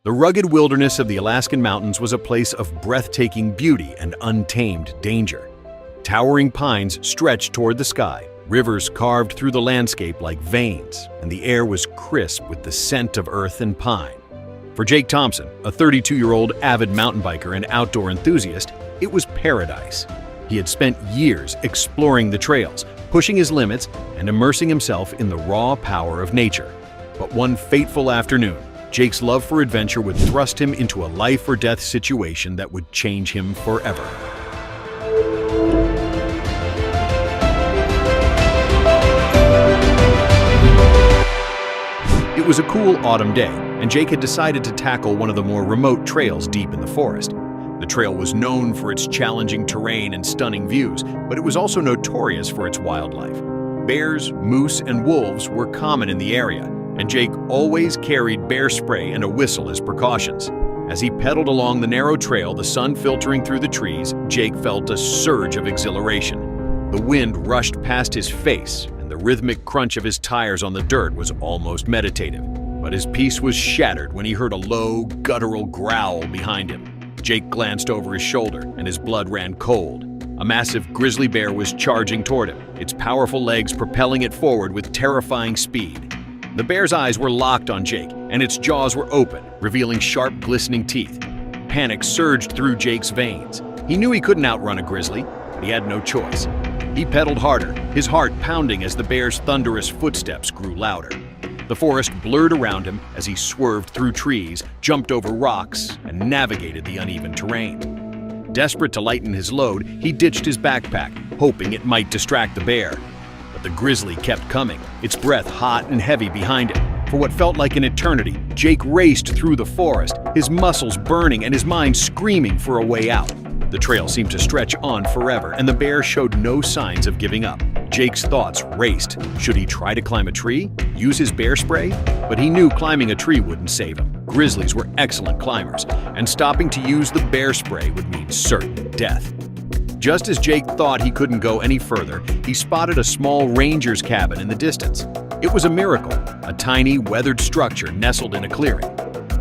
The rugged wilderness of the Alaskan mountains was a place of breathtaking beauty and untamed danger. Towering pines stretched toward the sky, rivers carved through the landscape like veins, and the air was crisp with the scent of earth and pine. For Jake Thompson, a 32-year-old avid mountain biker and outdoor enthusiast, it was paradise. He had spent years exploring the trails, pushing his limits, and immersing himself in the raw power of nature. But one fateful afternoon, Jake's love for adventure would thrust him into a life-or-death situation that would change him forever. It was a cool autumn day, and Jake had decided to tackle one of the more remote trails deep in the forest. The trail was known for its challenging terrain and stunning views, but it was also notorious for its wildlife. Bears, moose, and wolves were common in the area, and Jake always carried bear spray and a whistle as precautions. As he pedaled along the narrow trail, the sun filtering through the trees, Jake felt a surge of exhilaration. The wind rushed past his face, and the rhythmic crunch of his tires on the dirt was almost meditative. But his peace was shattered when he heard a low, guttural growl behind him. Jake glanced over his shoulder, and his blood ran cold. A massive grizzly bear was charging toward him, its powerful legs propelling it forward with terrifying speed. The bear's eyes were locked on Jake, and its jaws were open, revealing sharp, glistening teeth. Panic surged through Jake's veins. He knew he couldn't outrun a grizzly, but he had no choice. He pedaled harder, his heart pounding as the bear's thunderous footsteps grew louder. The forest blurred around him as he swerved through trees, jumped over rocks, and navigated the uneven terrain. Desperate to lighten his load, he ditched his backpack, hoping it might distract the bear. But the grizzly kept coming, its breath hot and heavy behind him. For what felt like an eternity, Jake raced through the forest, his muscles burning and his mind screaming for a way out. The trail seemed to stretch on forever, and the bear showed no signs of giving up. Jake's thoughts raced. Should he try to climb a tree? Use his bear spray? But he knew climbing a tree wouldn't save him. Grizzlies were excellent climbers, and stopping to use the bear spray would mean certain death. Just as Jake thought he couldn't go any further, he spotted a small ranger's cabin in the distance. It was a miracle, a tiny, weathered structure nestled in a clearing.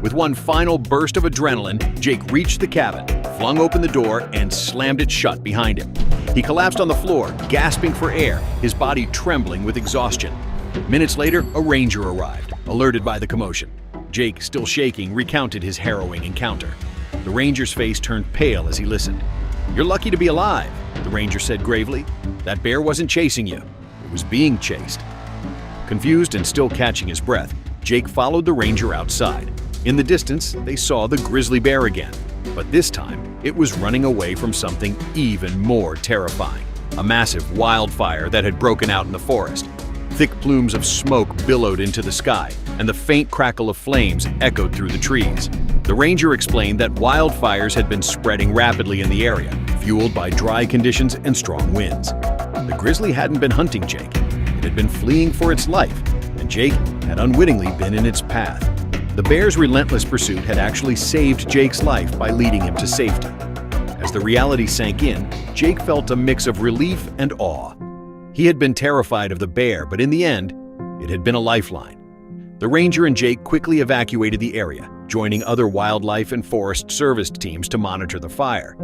With one final burst of adrenaline, Jake reached the cabin, flung open the door, and slammed it shut behind him. He collapsed on the floor, gasping for air, his body trembling with exhaustion. Minutes later, a ranger arrived, alerted by the commotion. Jake, still shaking, recounted his harrowing encounter. The ranger's face turned pale as he listened. "You're lucky to be alive," the ranger said gravely. "That bear wasn't chasing you. It was being chased." Confused and still catching his breath, Jake followed the ranger outside. In the distance, they saw the grizzly bear again. But this time, it was running away from something even more terrifying. A massive wildfire that had broken out in the forest. Thick plumes of smoke billowed into the sky, and the faint crackle of flames echoed through the trees. The ranger explained that wildfires had been spreading rapidly in the area, fueled by dry conditions and strong winds. The grizzly hadn't been hunting Jake. It had been fleeing for its life, and Jake had unwittingly been in its path. The bear's relentless pursuit had actually saved Jake's life by leading him to safety. As the reality sank in, Jake felt a mix of relief and awe. He had been terrified of the bear, but in the end, it had been a lifeline. The ranger and Jake quickly evacuated the area, joining other wildlife and forest service teams to monitor the fire.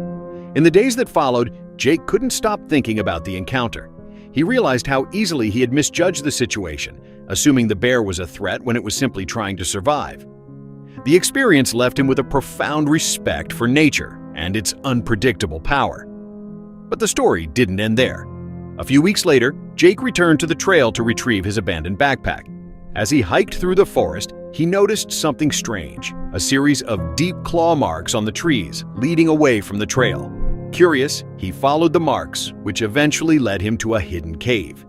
In the days that followed, Jake couldn't stop thinking about the encounter. He realized how easily he had misjudged the situation, assuming the bear was a threat when it was simply trying to survive. The experience left him with a profound respect for nature and its unpredictable power. But the story didn't end there. A few weeks later, Jake returned to the trail to retrieve his abandoned backpack. As he hiked through the forest, he noticed something strange, a series of deep claw marks on the trees leading away from the trail. Curious, he followed the marks, which eventually led him to a hidden cave.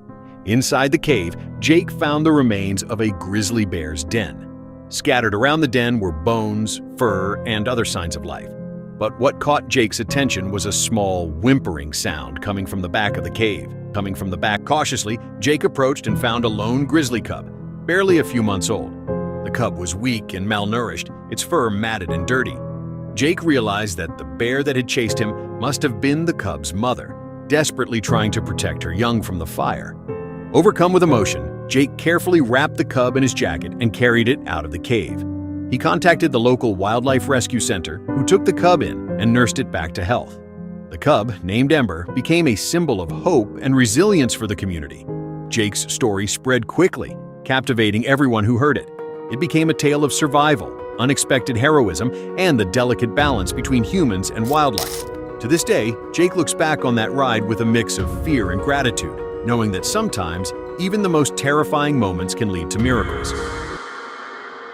Inside the cave, Jake found the remains of a grizzly bear's den. Scattered around the den were bones, fur, and other signs of life. But what caught Jake's attention was a small, whimpering sound coming from the back of the cave. Coming from the back cautiously, Jake approached and found a lone grizzly cub, barely a few months old. The cub was weak and malnourished, its fur matted and dirty. Jake realized that the bear that had chased him must have been the cub's mother, desperately trying to protect her young from the fire. Overcome with emotion, Jake carefully wrapped the cub in his jacket and carried it out of the cave. He contacted the local wildlife rescue center, who took the cub in and nursed it back to health. The cub, named Ember, became a symbol of hope and resilience for the community. Jake's story spread quickly, captivating everyone who heard it. It became a tale of survival, unexpected heroism, and the delicate balance between humans and wildlife. To this day, Jake looks back on that ride with a mix of fear and gratitude, knowing that sometimes even the most terrifying moments can lead to miracles.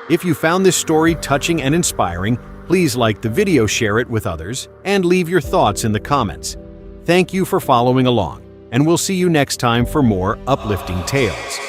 If you found this story touching and inspiring, please like the video, share it with others, and leave your thoughts in the comments. Thank you for following along, and we'll see you next time for more uplifting tales.